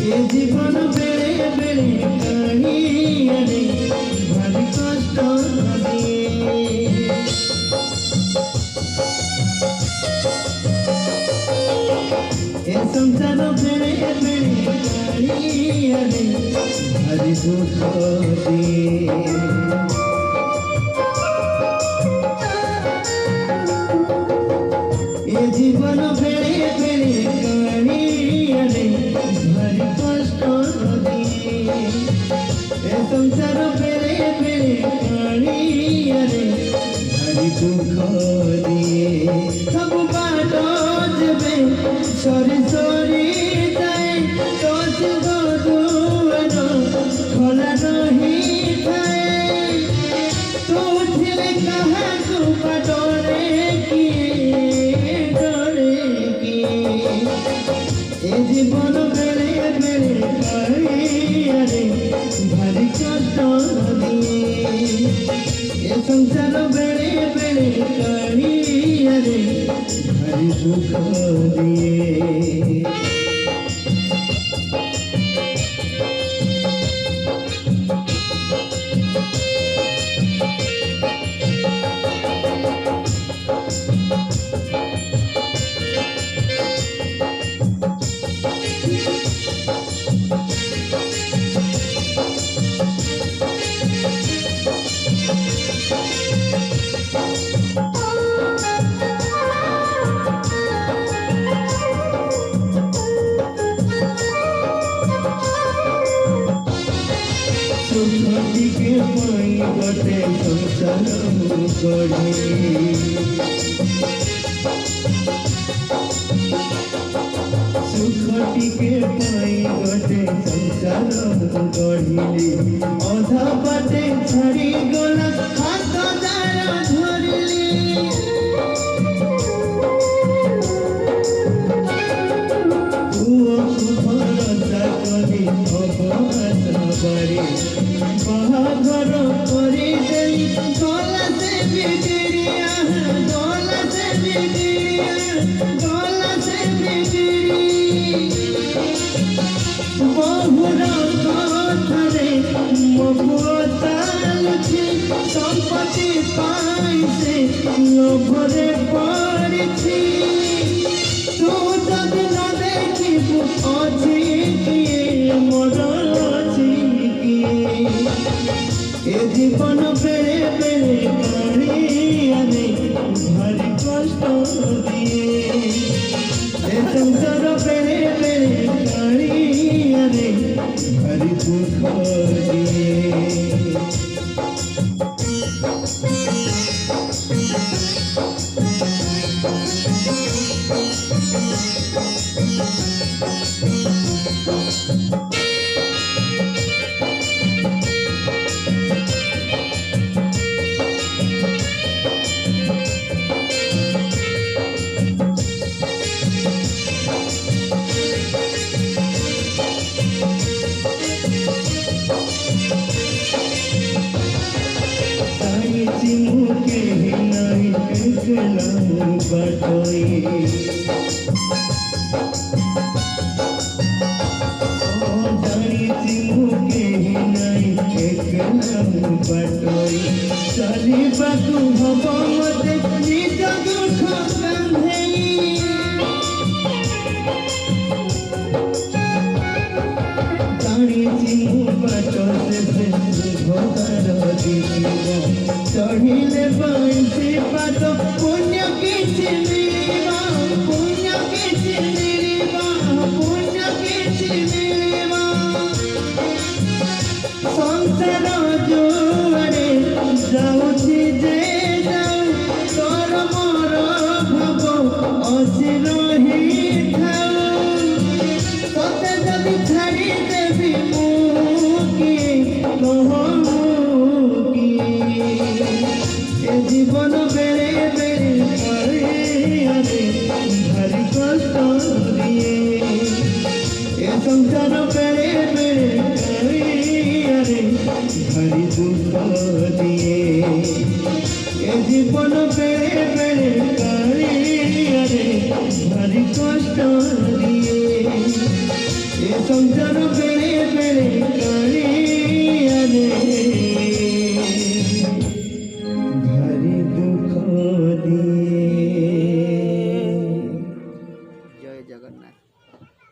এ জীবন বেড়ে বেড়ে কাহিয়ারে ভারী কষ্ট এ সংসার বেড়ে বেড়ে কাহিয়ারে ভারী দুঃখ এ জীবন বেড়ে বেড়ে কাহিয়ারে ভারী কষ্ট এ সংসার বেড়ে বেড়ে কাহিয়ারে ভারী দুঃখ দিয়ে সব বাট যাবে সরি সরি যায় দশ দুয়ার খোলা রহি থাকে তো ছিলে কাহাকু ডরে কিয়ে এ জীবন বেড়ে বেড়ে কাহিয়ারে ভারী কষ্ট দিয়ে এ সংসার বেড়ে বেড়ে কাহিয়ারে ভারী দুঃখ দিয়ে সুখটিকে পাই বটে সংসার করি সুখটিকে পাই বটে সংসার করিলি অধা বাটে ছাড়ি গলা হাত দ্বারা ধরিলি ভরসা করি অপহাস বাড়ি বাহাঘর করে দেলি গলা সে বিগড়িয়া গলা সে বিগড়িয়া গলা সে বিগড়ি বহুর কথারে মফতালছি সম্পত্তি পাইছে লোভরে পড়েছি তু যদি না দেখিবু অছি কিয়ে মর অছি কিয়ে এ জীবন বেড়ে বেড়ে কাহিয়ারে ভারী কষ্ট দিয়ে এ সংসার বেড়ে বেড়ে কাহিয়ারে ভারী দুঃখ দিয়ে মুখে নাই একলা বাটই জানিছি মুখে নাই একলা বাটই চালিବାକୁ হব মতে নিজ দুঃখ কান্ধেই জানিছি বাଟ শেষে ঘোষার দিব চঢ়িলে বংশী পাত পুণ্য কিছু মিলিব পুণ্য কিছু মিলিব পুণ্য কিছু মিলিব সংসার জোয়ারে যাଉଛି যে যাও তোর মোর ভাব অସି ରହିଥାଉ ତତେ ଯଦି ଛାଡ଼ି ଦେବି ମୁଁ କିଏ କହ এ জীবন বেড়ে বেড়ে পড়ে আরে ভারী কষ্ট দিয়ে এ সংসার বেড়ে বেড়ে পড়ে আরে ভারী দুঃখ দিয়ে এ জীবন বেড়ে বেড়ে